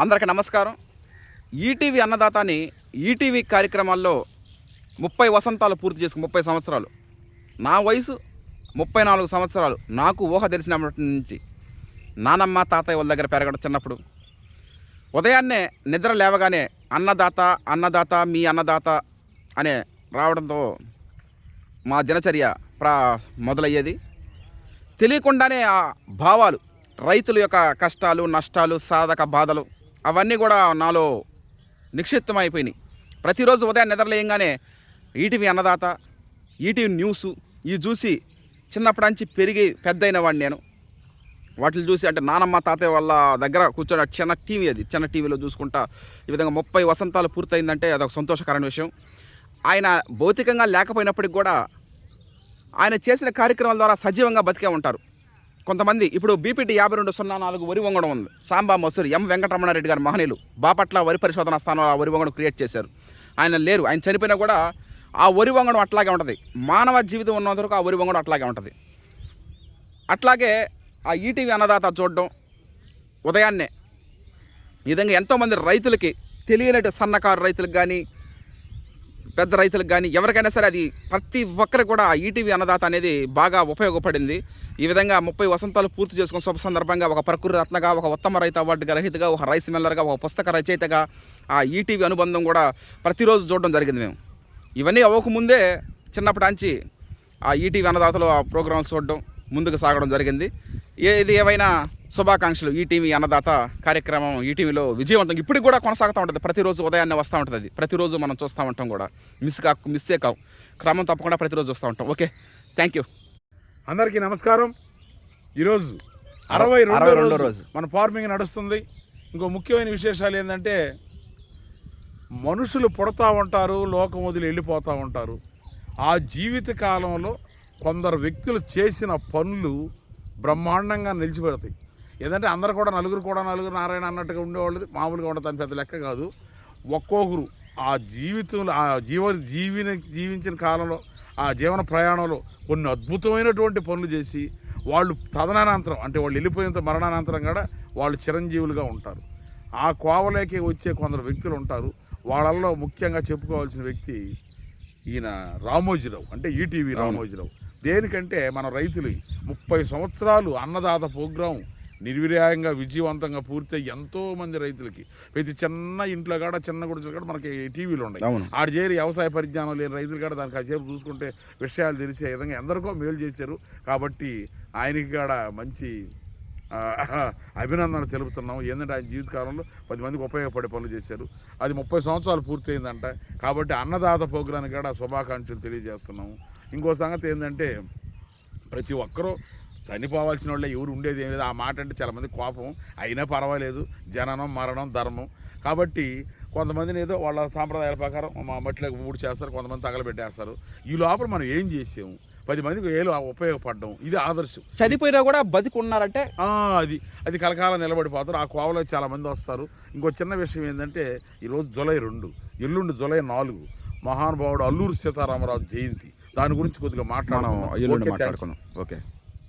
అందరికీ నమస్కారం. ఈటీవీ అన్నదాత అని ఈటీవీ కార్యక్రమాల్లో 30 వసంతాలు పూర్తి చేసుకుని 30 సంవత్సరాలు. నా వయసు 34 సంవత్సరాలు. నాకు ఊహ తెలిసినప్పటి నుంచి నానమ్మ తాతయ్య వాళ్ళ దగ్గర పెరగడం చిన్నప్పుడు. ఉదయాన్నే నిద్ర లేవగానే అన్నదాత అన్నదాత మీ అన్నదాత అనే రావడంతో మా దినచర్య మొదలయ్యేది. తెలియకుండానే ఆ భావాలు, రైతుల యొక్క కష్టాలు నష్టాలు సాధక బాధలు అవన్నీ కూడా నాలో నిక్షిప్తమైపోయినాయి. ప్రతిరోజు ఉదయం నిద్రలేయంగానే ఈటీవీ అన్నదాత, ఈటీవీ న్యూస్ ఇవి చూసి చిన్నప్పటి నుంచి పెరిగి పెద్దయిన వాడిని నేను. వాటిని చూసి అంటే నానమ్మ తాతయ్య వాళ్ళ దగ్గర కూర్చొని చిన్న టీవీ, అది చిన్న టీవీలో చూసుకుంటా ఈ విధంగా 30 వసంతాలు పూర్తయిందంటే అదొక సంతోషకరమైన విషయం. ఆయన భౌతికంగా లేకపోయినప్పటికి కూడా ఆయన చేసిన కార్యక్రమాల ద్వారా సజీవంగా బతికే ఉంటారు కొంతమంది. ఇప్పుడు బీపీటీ 5204 వరి వంగడం ఉంది. సాంబా మసూరి, ఎం వెంకటరమణారెడ్డి గారు మహనీయులు బాపట్ల వరి పరిశోధన స్థానంలో ఆ వరి వంగడం క్రియేట్ చేశారు. ఆయన లేరు, ఆయన చనిపోయినా కూడా ఆ వరి వంగడం అట్లాగే ఉంటుంది. మానవ జీవితం ఉన్నంత వరకు ఆ వరి వంగడం అట్లాగే ఉంటుంది. అట్లాగే ఆ ఈటీవీ అన్నదాత చూడడం ఉదయాన్నే ఈ విధంగా ఎంతోమంది రైతులకి తెలియనట్టు, సన్నకారు రైతులకు కానీ పెద్ద రైతులకు కానీ ఎవరికైనా సరే అది ప్రతి ఒక్కరికి కూడా ఈటీవీ అన్నదాత అనేది బాగా ఉపయోగపడింది. ఈ విధంగా 30 వసంతాలు పూర్తి చేసుకున్న శుభ సందర్భంగా ఒక ప్రకృతి రత్నగా, ఒక ఉత్తమ రైతు అవార్డు గ్రహీతగా, ఒక రైస్ మిల్లర్గా, ఒక పుస్తక రచయితగా ఆ ఈటీవీ అనుబంధం కూడా ప్రతిరోజు చూడడం జరిగింది. మేము ఇవన్నీ అవ్వకముందే చిన్నప్పటి నుంచి ఆ ఈటీవీ అన్నదాతలు ఆ ప్రోగ్రామ్స్ చూడడం ముందుకు సాగడం జరిగింది. ఇది ఏవైనా శుభాకాంక్షలు. ఈటీవీ అన్నదాత కార్యక్రమం ఈటీవీలో విజయవంతంగా ఇప్పటికి కూడా కొనసాగుతూ ఉంటుంది. ప్రతిరోజు ఉదయాన్నే వస్తూ ఉంటుంది. అది ప్రతిరోజు మనం చూస్తూ ఉంటాం కూడా. మిస్సే కావు, క్రమం తప్పకుండా ప్రతిరోజు చూస్తూ ఉంటాం. Okay, thank you. అందరికీ నమస్కారం. ఈరోజు 62వ రోజు మన ఫార్మింగ్ నడుస్తుంది. ఇంకో ముఖ్యమైన విశేషాలు ఏంటంటే, మనుషులు పుడతా ఉంటారు, లోకం వదిలి వెళ్ళిపోతూ ఉంటారు. ఆ జీవిత కాలంలో కొందరు వ్యక్తులు చేసిన పనులు బ్రహ్మాండంగా నిలిచిపెడతాయి. ఏదంటే అందరు కూడా నలుగురు నారాయణ అన్నట్టుగా ఉండేవాళ్ళు మామూలుగా ఉండదు, పెద్ద లెక్క కాదు. ఒక్కొక్కరు ఆ జీవితంలో ఆ జీవించిన కాలంలో ఆ జీవన ప్రయాణంలో కొన్ని అద్భుతమైనటువంటి పనులు చేసి వాళ్ళు తదనానంతరం అంటే వాళ్ళు వెళ్ళిపోయినంత మరణానంతరం కూడా వాళ్ళు చిరంజీవులుగా ఉంటారు. ఆ కోవలేకే వచ్చే కొందరు వ్యక్తులు ఉంటారు. వాళ్ళల్లో ముఖ్యంగా చెప్పుకోవాల్సిన వ్యక్తి ఈయన రామోజీరావు, అంటే ఈటీవీ రామోజీరావు. దేనికంటే మన రైతులు 30 సంవత్సరాలు అన్నదాత ప్రోగ్రాం నిర్విర్యాయంగా విజయవంతంగా పూర్తి ఎంతోమంది రైతులకి ప్రతి చిన్న ఇంట్లో కూడా చిన్న గుడిసెలు కూడా మనకి టీవీలు ఉన్నాయి. ఆడ చేరి వ్యవసాయ పరిజ్ఞానం లేని రైతులు కూడా దానికి కాసేపు చూసుకుంటే విషయాలు తెలిసే విధంగా ఎందరికో మేలు చేశారు. కాబట్టి ఆయనకి కూడా మంచి అభినందనలు తెలుపుతున్నాము. ఏంటంటే ఆయన జీవితకాలంలో 10 మందికి ఉపయోగపడే పనులు చేశారు. అది 30 సంవత్సరాలు పూర్తయిందంట. కాబట్టి అన్నదాత ప్రోగ్రానికి కూడా శుభాకాంక్షలు తెలియజేస్తున్నాము. ఇంకో సంగతి ఏంటంటే, ప్రతి ఒక్కరూ చనిపోవాల్సిన వాళ్ళే, ఎవరు ఉండేది ఏం లేదు. ఆ మాట అంటే చాలామంది కోపం, అయినా పర్వాలేదు, జననం మరణం ధర్మం. కాబట్టి కొంతమందిని ఏదో వాళ్ళ సాంప్రదాయాల ప్రకారం మా మట్టిలోకి మూడు చేస్తారు, కొంతమంది తగలబెట్టేస్తారు. ఈ లోపల మనం ఏం చేసాము, 10 మందికి ఏదో ఉపయోగపడడం, ఇది ఆదర్శం. చనిపోయినా కూడా బతికున్నారంటే అది కలకాలం నిలబడిపోతారు. ఆ కోవలో చాలామంది వస్తారు. ఇంకో చిన్న విషయం ఏంటంటే, ఈరోజు జూలై 2, ఎల్లుండి జూలై 4 మహానుభావుడు అల్లూరి సీతారామరాజు జయంతి. దాని గురించి కొద్దిగా మాట్లాడుకున్నాం. ఓకే.